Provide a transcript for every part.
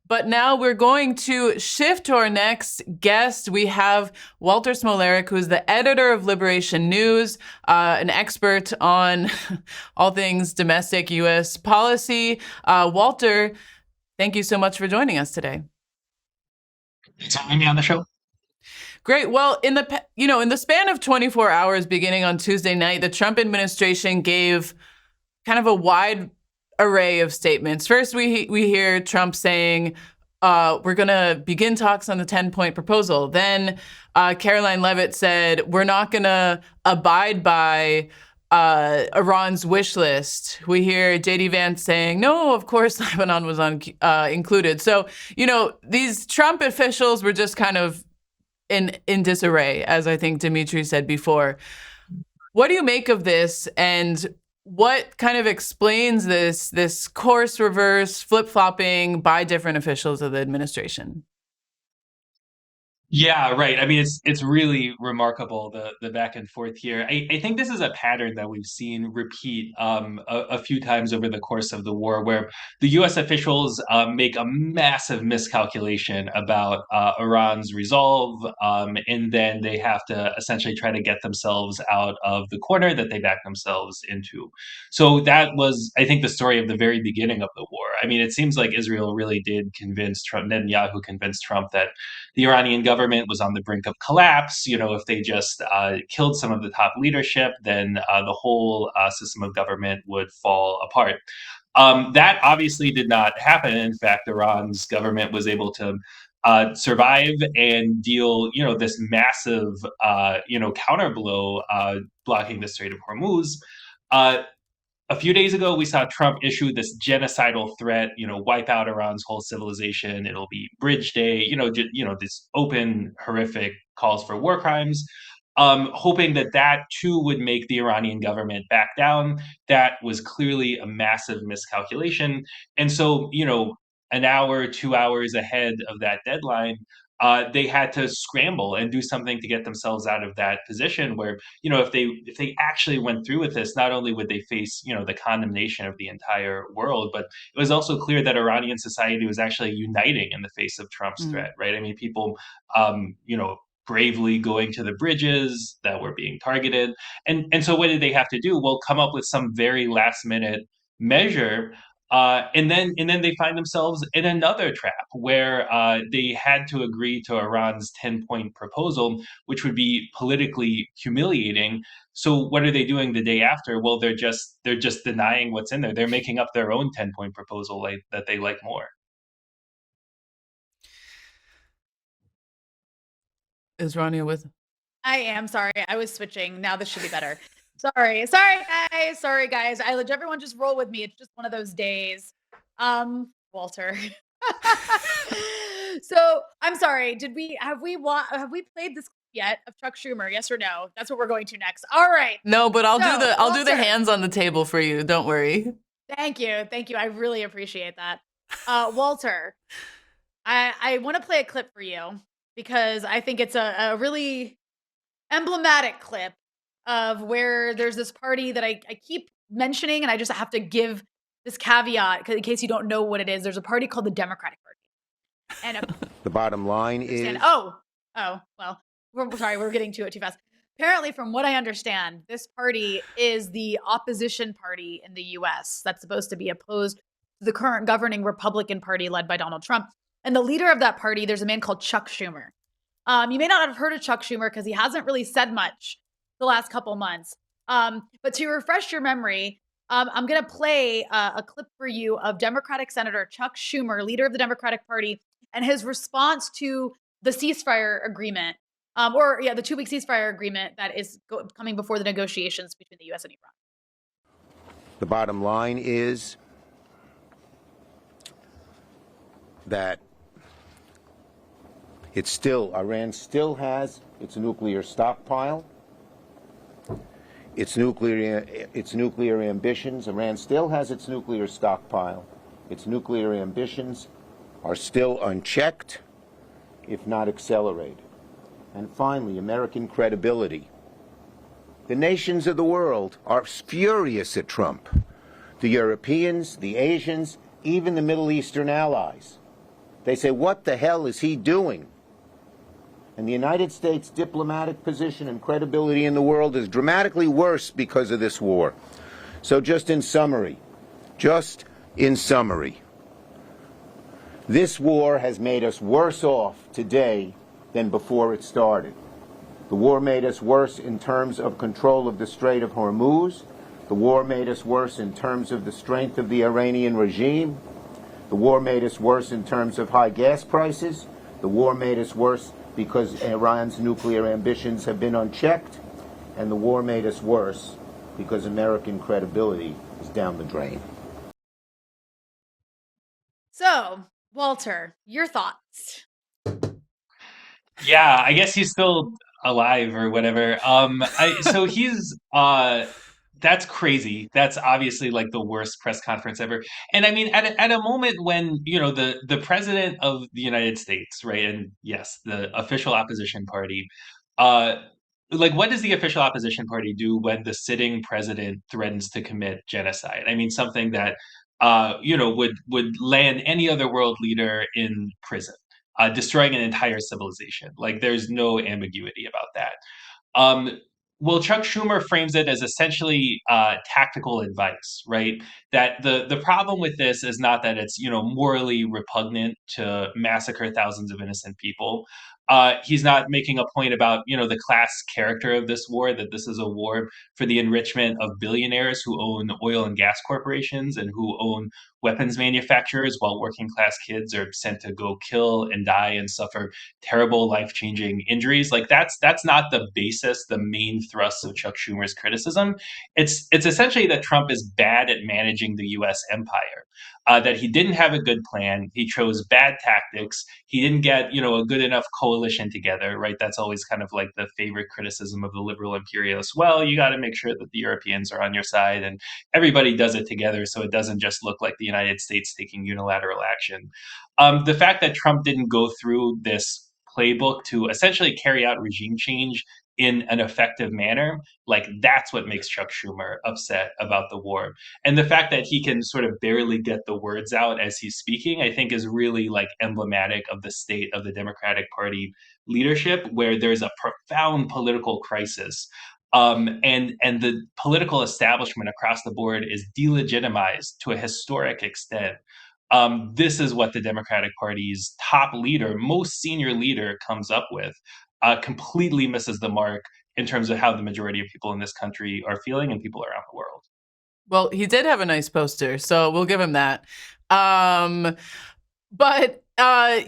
But now we're going to shift to our next guest. We have Walter Smolarek, who's the editor of Liberation News, an expert on all things domestic U.S. policy. Walter, thank you so much for joining us today. Thanks for having me on the show. Great. Well, in the span of 24 hours beginning on Tuesday night, the Trump administration gave kind of a wide array of statements. First, we hear Trump saying, we're going to begin talks on the 10-point proposal. Then Caroline Leavitt said, we're not going to abide by Iran's wish list. We hear J.D. Vance saying, no, of course, Lebanon was included. So, these Trump officials were just kind of in disarray, as I think Dimitri said before. What do you make of this, and what kind of explains this course reverse, flip-flopping by different officials of the administration? Yeah, right. I mean, it's really remarkable, the back and forth here. I think this is a pattern that we've seen repeat a few times over the course of the war, where the U.S. officials make a massive miscalculation about Iran's resolve, and then they have to essentially try to get themselves out of the corner that they back themselves into. So that was, I think, the story of the very beginning of the war. I mean, it seems like Israel really did convince Trump, Netanyahu convinced Trump that the Iranian government was on the brink of collapse. If they just killed some of the top leadership, then the whole system of government would fall apart. That obviously did not happen. In fact, Iran's government was able to survive and deal, this massive, counter blow, blocking the Strait of Hormuz. A few days ago, we saw Trump issue this genocidal threat, wipe out Iran's whole civilization. It'll be Bridge Day, this open, horrific calls for war crimes, hoping that too would make the Iranian government back down. That was clearly a massive miscalculation. And so, an hour, 2 hours ahead of that deadline, they had to scramble and do something to get themselves out of that position where, if they actually went through with this, not only would they face, the condemnation of the entire world, but it was also clear that Iranian society was actually uniting in the face of Trump's threat, right? I mean, people, bravely going to the bridges that were being targeted. And so what did they have to do? Well, come up with some very last minute measure, and then they find themselves in another trap where they had to agree to Iran's 10-point proposal, which would be politically humiliating. So what are they doing the day after? Well, they're just denying what's in there. They're making up their own 10-point proposal that they like more. Is Rania with? I am sorry. I was switching. Now this should be better. Sorry, guys. I let everyone just roll with me. It's just one of those days. Walter. So I'm sorry. Have we played this yet of Chuck Schumer? Yes or no? That's what we're going to next. All right. No, but I'll do the hands on the table for you. Don't worry. Thank you. I really appreciate that. Walter, I want to play a clip for you because I think it's a really emblematic clip of where there's this party that I keep mentioning, and I just have to give this caveat in case you don't know what it is. There's a party called the Democratic Party. And the bottom line is... well, we're getting to it too fast. Apparently, from what I understand, this party is the opposition party in the U.S. that's supposed to be opposed to the current governing Republican Party led by Donald Trump. And the leader of that party, there's a man called Chuck Schumer. You may not have heard of Chuck Schumer because he hasn't really said much the last couple months. But to refresh your memory, I'm going to play a clip for you of Democratic Senator Chuck Schumer, leader of the Democratic Party, and his response to the ceasefire agreement, the 2-week ceasefire agreement that is coming before the negotiations between the U.S. and Iran. The bottom line is that Iran still has its nuclear stockpile, its nuclear ambitions. Iran still has its nuclear stockpile. Its nuclear ambitions are still unchecked, if not accelerated. And finally, American credibility. The nations of the world are furious at Trump. The Europeans, the Asians, even the Middle Eastern allies. They say, what the hell is he doing? And the United States' diplomatic position and credibility in the world is dramatically worse because of this war. So just in summary, this war has made us worse off today than before it started. The war made us worse in terms of control of the Strait of Hormuz. The war made us worse in terms of the strength of the Iranian regime. The war made us worse in terms of high gas prices. The war made us worse because Iran's nuclear ambitions have been unchecked. And the war made us worse because American credibility is down the drain. So, Walter, your thoughts? Yeah, I guess he's still alive or whatever. So he's that's crazy. That's obviously like the worst press conference ever. And I mean, at a moment when, you know, the president of the United States, right, and yes, the official opposition party, uh, like what does the official opposition party do when the sitting president threatens to commit genocide? I mean, something that you know, would land any other world leader in prison, destroying an entire civilization. Like, there's no ambiguity about that. Um, well, Chuck Schumer frames it as essentially tactical advice, right? That the problem with this is not that it's, you know, morally repugnant to massacre thousands of innocent people. He's not making a point about, you know, the class character of this war, that this is a war for the enrichment of billionaires who own oil and gas corporations and who own weapons manufacturers, while working class kids are sent to go kill and die and suffer terrible life-changing injuries. Like, that's not the basis, the main thrust of Chuck Schumer's criticism. It's essentially that Trump is bad at managing the US empire. That he didn't have a good plan, he chose bad tactics, he didn't get, you know, a good enough coalition together, right? That's always kind of like the favorite criticism of the liberal imperialists. Well, you got to make sure that the Europeans are on your side and everybody does it together, so it doesn't just look like the United States taking unilateral action. The fact that Trump didn't go through this playbook to essentially carry out regime change in an effective manner, like, that's what makes Chuck Schumer upset about the war. And the fact that he can sort of barely get the words out as he's speaking, I think is really like emblematic of the state of the Democratic Party leadership, where there's a profound political crisis. And the political establishment across the board is delegitimized to a historic extent. This is what the Democratic Party's top leader, most senior leader, comes up with. Completely misses the mark in terms of how the majority of people in this country are feeling and people around the world. Well, he did have a nice poster, so we'll give him that. But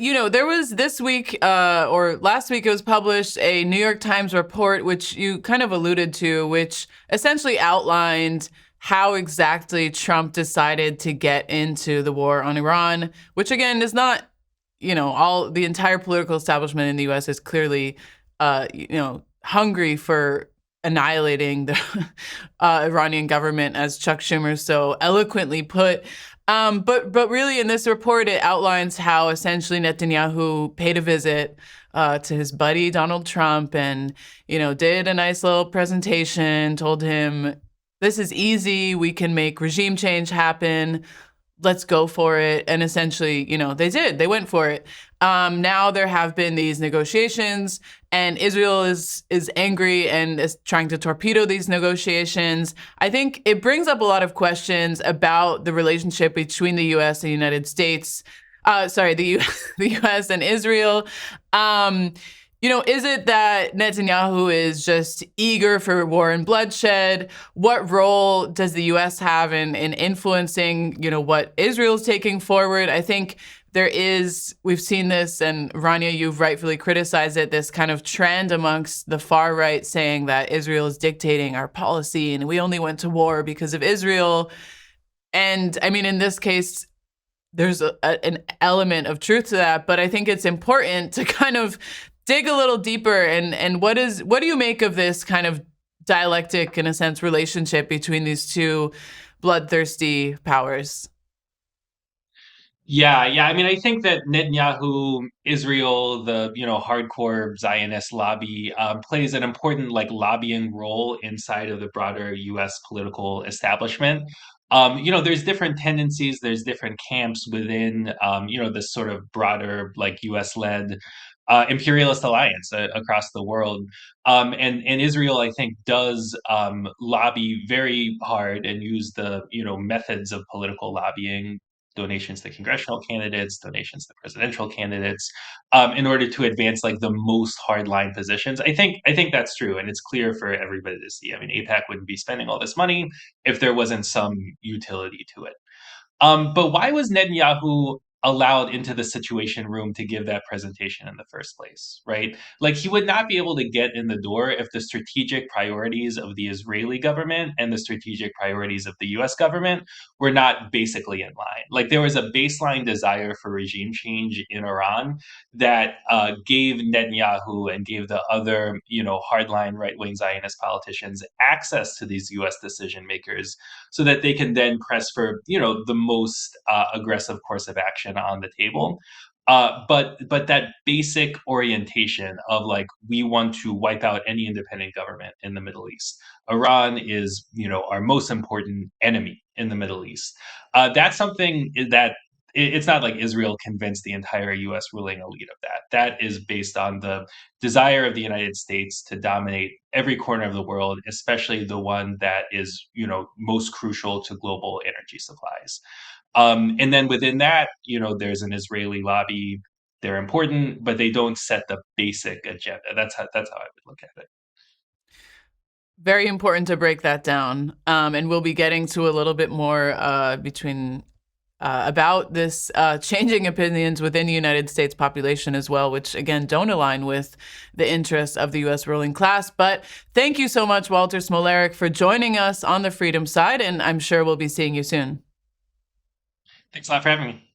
you know, there was this week or last week, it was published a New York Times report, which you kind of alluded to, which essentially outlined how exactly Trump decided to get into the war on Iran, which again is not, you know, the entire political establishment in the U.S. is clearly, you know, hungry for annihilating the Iranian government, as Chuck Schumer so eloquently put. But really, in this report, it outlines how essentially Netanyahu paid a visit to his buddy Donald Trump, and, you know, did a nice little presentation, told him, "This is easy. We can make regime change happen. Let's go for it." And essentially, you know, they did. They went for it. Now there have been these negotiations, and Israel is angry and is trying to torpedo these negotiations. I think it brings up a lot of questions about the relationship between the U.S. and the United States. The U.S. and Israel. You know, is it that Netanyahu is just eager for war and bloodshed? What role does the U.S. have in influencing, you know, what Israel's taking forward? I think we've seen this, and Rania, you've rightfully criticized it, this kind of trend amongst the far right saying that Israel is dictating our policy and we only went to war because of Israel. And I mean, in this case, there's an element of truth to that, but I think it's important to kind of dig a little deeper. And what do you make of this kind of dialectic, in a sense, relationship between these two bloodthirsty powers? Yeah. I mean, I think that Netanyahu, Israel, the, you know, hardcore Zionist lobby, plays an important like lobbying role inside of the broader U.S. political establishment. There's different tendencies, there's different camps within, this sort of broader, like U.S.-led imperialist alliance across the world. And Israel, I think, does lobby very hard and use the, methods of political lobbying, donations to congressional candidates, donations to presidential candidates, in order to advance like the most hardline positions. I think that's true, and it's clear for everybody to see. I mean, AIPAC wouldn't be spending all this money if there wasn't some utility to it. But why was Netanyahu allowed into the Situation Room to give that presentation in the first place, right? Like, he would not be able to get in the door if the strategic priorities of the Israeli government and the strategic priorities of the US government were not basically in line. Like, there was a baseline desire for regime change in Iran that gave Netanyahu and gave the other, hardline right-wing Zionist politicians access to these US decision makers so that they can then press for the most aggressive course of action on the table. But that basic orientation of like, we want to wipe out any independent government in the Middle East. Iran is our most important enemy in the Middle East. That's something that it's not like Israel convinced the entire U.S. ruling elite of that. That is based on the desire of the United States to dominate every corner of the world, especially the one that is, most crucial to global energy supplies. And then within that, there's an Israeli lobby. They're important, but they don't set the basic agenda. That's how I would look at it. Very important to break that down. And we'll be getting to a little bit more about this changing opinions within the United States population as well, which again don't align with the interests of the U.S. ruling class. But thank you so much, Walter Smolarek, for joining us on the Freedom Side, and I'm sure we'll be seeing you soon. Thanks a lot for having me.